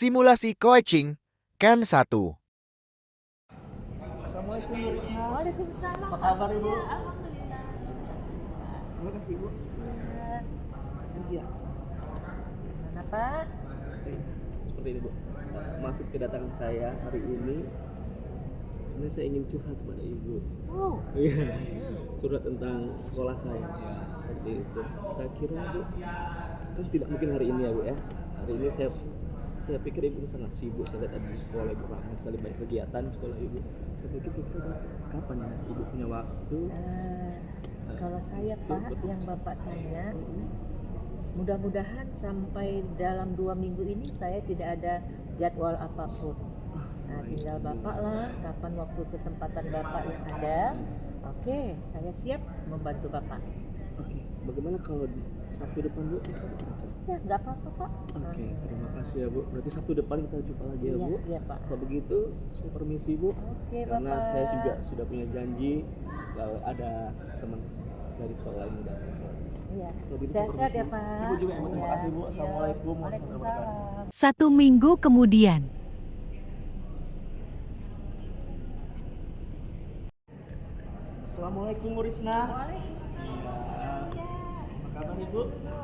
Simulasi coaching Ken 1. Assalamualaikum Bu Risma. Waalaikumsalam. Apa kabar Ibu? Alhamdulillah. Terima kasih Bu. Iya. Mana Pak? Seperti ini Bu. Maksud kedatangan saya hari ini sebenarnya saya ingin curhat kepada Ibu. Oh. Iya. Curhat tentang sekolah saya. Ya, seperti itu. Kira-kira Bu, kan tidak mungkin hari ini ya Bu ya. Hari ini saya pikir Ibu sangat sibuk. Saya lihat ada di sekolah Ibu ramai sekali, banyak kegiatan di sekolah Ibu. Saya pikir kapan ya Ibu punya waktu? Kalau saya Pak, yang Bapak tanya, mudah-mudahan sampai dalam 2 minggu ini saya tidak ada jadwal apapun. Nah, tinggal Bapak lah kapan waktu kesempatan Bapak yang ada. Oke, saya siap membantu Bapak. Oke, bagaimana kalau Sabtu depan Bu? Bisa? Ya, nggak apa-apa Pak. Oke, terima kasih ya Bu. Berarti Sabtu depan kita jumpa lagi ya Bu. Iya Pak. Kalau begitu saya permisi Bu. Oke Karena Bapak. saya juga sudah punya janji kalau ada teman dari sekolah lain datang ke sekolah saya. Iya. Kalau gitu saya Sehat-sehat ya permisi. Pak. Ibu juga terima Iya. kasih Bu. Iya. Assalamualaikum warahmatullahi wabarakatuh. Waalaikumsalam. 1 minggu kemudian. Assalamualaikum Bu Risna. Waalaikumsalam. Apa kabar Ibu? Ya,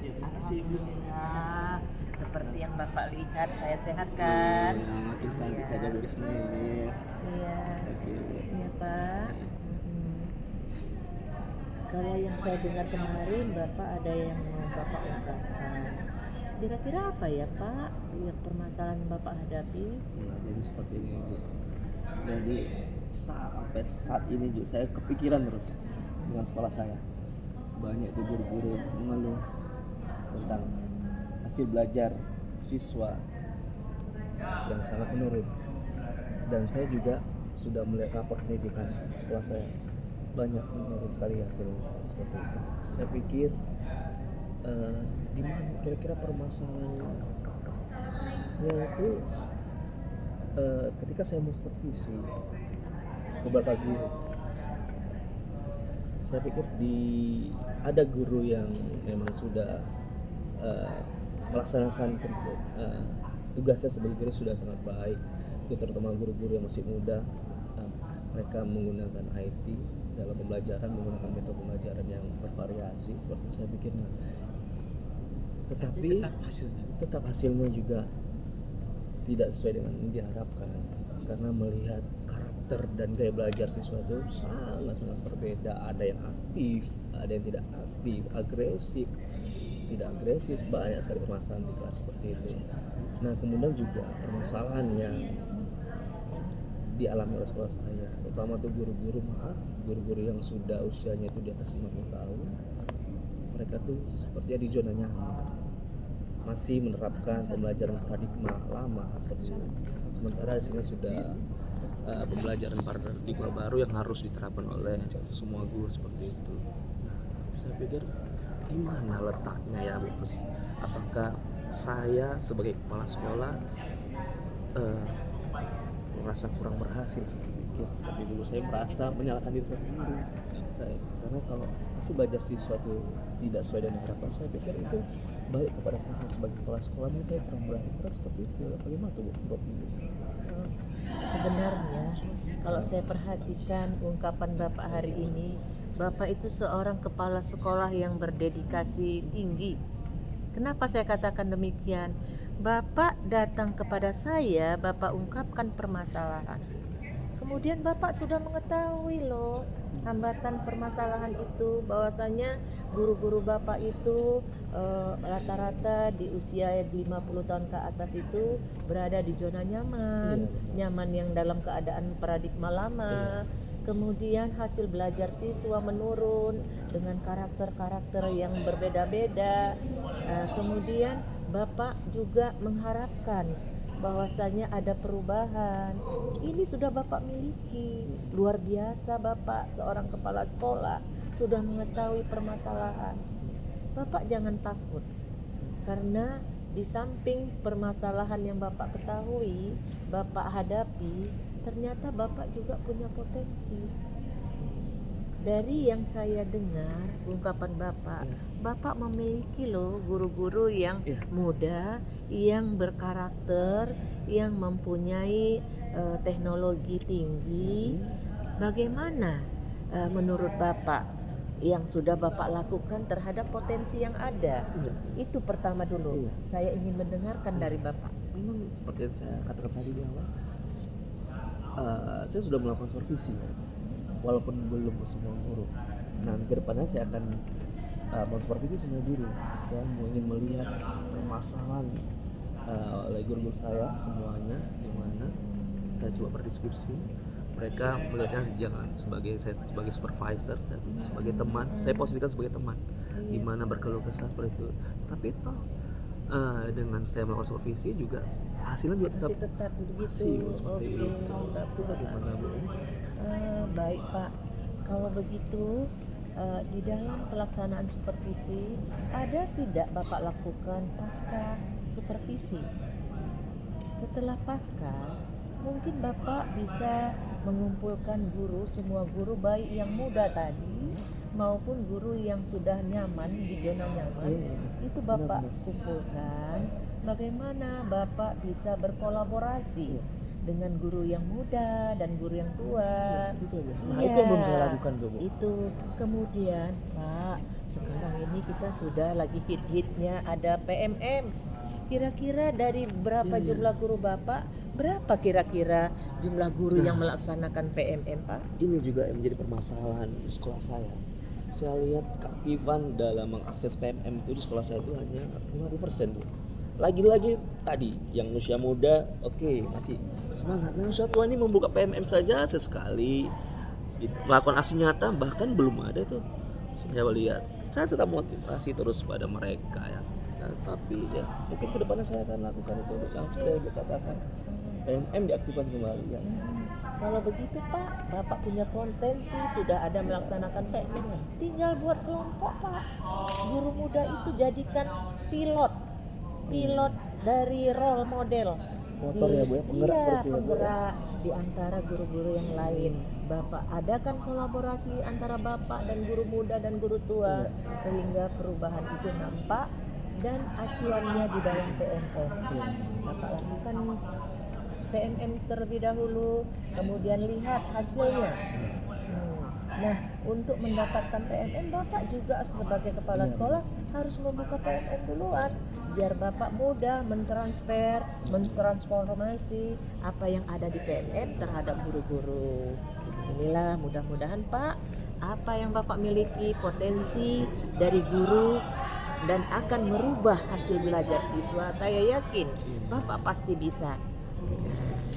terima kasih Ibu. Alhamdulillah. Seperti yang Bapak lihat, saya sehat kan? Ya, makin cantik Iya. saja Bu Risna ini. Iya. Cantik. Iya Pak. Kalau yang saya dengar kemarin, Bapak ada yang mau Bapak ungkapkan. Kira-kira apa ya Pak yang permasalahan yang Bapak hadapi? Nah, jadi seperti ini Bu. Jadi sampai saat ini juga saya kepikiran terus dengan sekolah saya. Banyak tuh guru-guru mengeluh tentang hasil belajar siswa yang sangat menurun. Dan saya juga sudah melihat rapor pendidikan sekolah saya, banyak menurun sekali hasil seperti itu. Saya pikir di mana kira-kira permasalahannya itu ketika saya supervisi beberapa guru, saya pikir ada guru yang memang sudah melaksanakan tugasnya sebagai guru sudah sangat baik, itu terutama guru-guru yang masih muda. Mereka menggunakan IT dalam pembelajaran, menggunakan metode pembelajaran yang bervariasi seperti itu. Saya pikir tetapi tetap hasilnya juga tidak sesuai dengan yang diharapkan, karena melihat karakter dan gaya belajar siswa itu sangat-sangat berbeda. Ada yang aktif, ada yang tidak aktif, agresif, tidak agresif, banyak sekali permasalahan di kelas seperti itu. Nah, kemudian juga permasalahan yang dialami oleh sekolah saya, terutama tuh guru-guru yang sudah usianya itu di atas 50 tahun. Mereka tuh sepertinya di zona nyaman, masih menerapkan pembelajaran paradigma lama seperti itu. Sementara di sini sudah pembelajaran paradigma baru yang harus diterapkan oleh semua guru seperti itu. Nah, saya pikir di mana letaknya ya Bu? Apakah saya sebagai kepala sekolah merasa kurang berhasil? Seperti dulu saya merasa menyalahkan diri saya sendiri. Karena kalau hasil belajar siswa itu tidak sesuai dengan harapan, saya pikir itu balik kepada saya sebagai kepala sekolah. Ini saya kurang berhasil. Karena seperti itu. Bagaimana tuh Bu? Sebenarnya kalau saya perhatikan ungkapan Bapak hari ini, Bapak itu seorang kepala sekolah yang berdedikasi tinggi. Kenapa saya katakan demikian? Bapak datang kepada saya, Bapak ungkapkan permasalahan. Kemudian Bapak sudah mengetahui loh hambatan permasalahan itu, bahwasanya guru-guru Bapak itu rata-rata di usia 50 tahun ke atas itu berada di zona nyaman, nyaman yang dalam keadaan paradigma lama. Kemudian hasil belajar siswa menurun dengan karakter-karakter yang berbeda-beda. Kemudian Bapak juga mengharapkan bahwasanya ada perubahan. Ini sudah Bapak miliki. Luar biasa Bapak seorang kepala sekolah sudah mengetahui permasalahan. Bapak jangan takut, karena di samping permasalahan yang Bapak ketahui, Bapak hadapi, ternyata Bapak juga punya potensi. dari yang saya dengar ungkapan Bapak, Ya. Bapak memiliki loh guru-guru yang Ya. muda, yang berkarakter, yang mempunyai teknologi tinggi. Bagaimana menurut Bapak yang sudah Bapak lakukan terhadap potensi yang ada? Iya. Itu pertama dulu. Iya. Saya ingin mendengarkan dari Bapak. Memang seperti yang saya katakan tadi di awal, saya sudah melakukan supervisi walaupun belum ke semua guru. Nah, ke depannya saya akan mensupervisi semua guru. Saya ingin melihat permasalahan oleh guru-guru saya semuanya, di mana saya coba berdiskusi. Mereka melihatnya jangan sebagai saya sebagai supervisor, saya sebagai teman, saya posisikan sebagai teman, di mana berkeluh kesah seperti itu. Tapi toh dengan saya melakukan supervisi juga hasilnya juga Masih tetap begitu. seperti itu. Itu bagaimana Bu? Baik Pak, kalau begitu di dalam pelaksanaan supervisi ada tidak Bapak lakukan pasca supervisi? Setelah pasca, mungkin Bapak bisa mengumpulkan guru, semua guru baik yang muda tadi maupun guru yang sudah nyaman di zona nyaman. Iya. Itu Bapak Benar-benar. kumpulkan. Bagaimana Bapak bisa berkolaborasi Iya. dengan guru yang muda dan guru yang tua. Seperti itu Bu. Nah, Iya, itu yang belum saya lakukan tuh Bu. Itu kemudian Pak, sekarang ini kita sudah lagi hit-hitnya ada PMM. Kira-kira dari berapa Iya. jumlah guru Bapak, berapa kira-kira jumlah guru yang melaksanakan PMM Pak? Ini juga yang menjadi permasalahan di sekolah saya. Saya lihat keaktifan dalam mengakses PMM itu di sekolah saya itu hanya 50% Bu. Lagi-lagi tadi yang usia muda oke, masih semangat. Nah, usia tua ini membuka PMM saja sesekali, melakukan aksi nyata bahkan belum ada itu. Saya lihat, saya tetap motivasi terus pada mereka ya. Nah, tapi ya mungkin kedepannya saya akan lakukan itu yang seperti Ibu katakan, PMM diaktifkan kembali ya. Kalau begitu Pak, Bapak punya potensi, sudah ada melaksanakan PMM, tinggal buat kelompok Pak. Guru muda itu jadikan pilot dari role model. Motor ya Bu ya, penggerak Iya, seperti itu ya Bu ya. penggerak di antara guru-guru yang lain. Bapak adakan kolaborasi antara Bapak dan guru muda dan guru tua sehingga perubahan itu nampak dan acuannya di dalam PMM. Bapak lakukan PMM terlebih dahulu, kemudian lihat hasilnya. Nah, untuk mendapatkan PMM, Bapak juga sebagai kepala sekolah harus membuka PMM duluan, biar Bapak mudah mentransformasi apa yang ada di PMM terhadap guru-guru. Inilah mudah-mudahan Pak, apa yang Bapak miliki potensi dari guru dan akan merubah hasil belajar siswa. Saya yakin Bapak pasti bisa.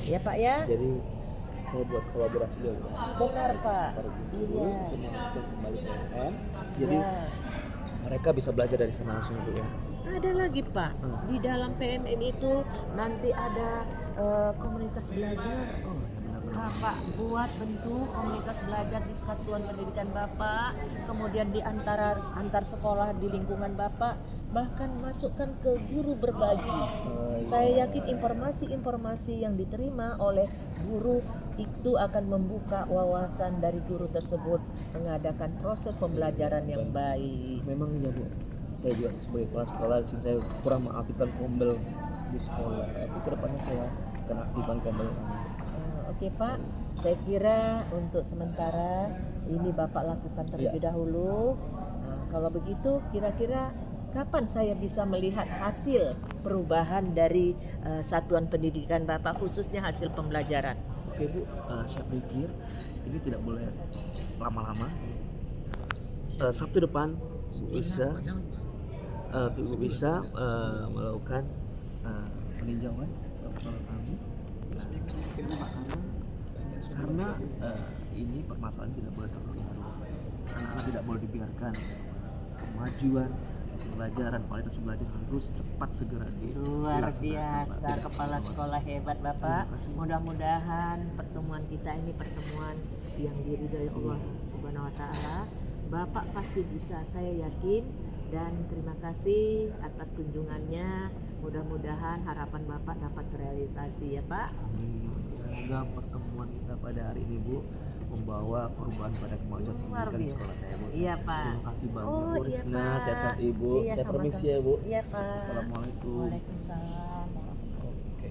Ya Pak ya. Jadi saya buat kolaborasi dulu. Benar Pak. Iya. Iya. Untuk melakukan kembali PMM. Jadi Ya. mereka bisa belajar dari sana langsung Bu ya. Ada lagi Pak, di dalam PMM itu nanti ada komunitas belajar. Bapak buat bentuk komunitas belajar di satuan pendidikan Bapak, kemudian di antar sekolah di lingkungan Bapak, bahkan masukkan ke guru berbagi. Saya yakin informasi-informasi yang diterima oleh guru itu akan membuka wawasan dari guru tersebut mengadakan proses pembelajaran yang baik. Memang ya Bu, saya juga sebagai kepala sekolah di sini saya kurang mengaktifkan kombel di sekolah. Tapi kedepannya saya akan aktifkan kombel kami. Oke Pak, saya kira untuk sementara ini Bapak lakukan terlebih dahulu. Nah, kalau begitu kira-kira kapan saya bisa melihat hasil perubahan dari satuan pendidikan Bapak khususnya hasil pembelajaran? Oke Bu, saya pikir ini tidak boleh lama-lama. Sabtu depan bisa melakukan peninjauan sekolah kami. Karena ini permasalahan tidak boleh terlarut. Anak-anak tidak boleh dibiarkan. Kemajuan pembelajaran, kualitas pembelajaran harus cepat segera Luar dilaksanakan, biasa, Pak. kepala sekolah hebat Bapak. Terima kasih. Mudah-mudahan pertemuan kita ini pertemuan yang diridhai Allah Subhanahu wa taala. Bapak pasti bisa, saya yakin, dan terima kasih atas kunjungannya. Mudah-mudahan harapan Bapak dapat terrealisasi ya Pak. Amin. Semoga pertemuan kita pada hari ini Bu membawa perubahan pada kemajuan Luar pendidikan di biasa. sekolah saya, Bu. Iya, Pak. Terima kasih banyak, Oh, Bu iya, Risna. Pak. Sehat-sehat Ibu. Iya, Saya permisi sama-sama. ya, Bu. Iya, Pak. Assalamualaikum. Waalaikumsalam. Oke.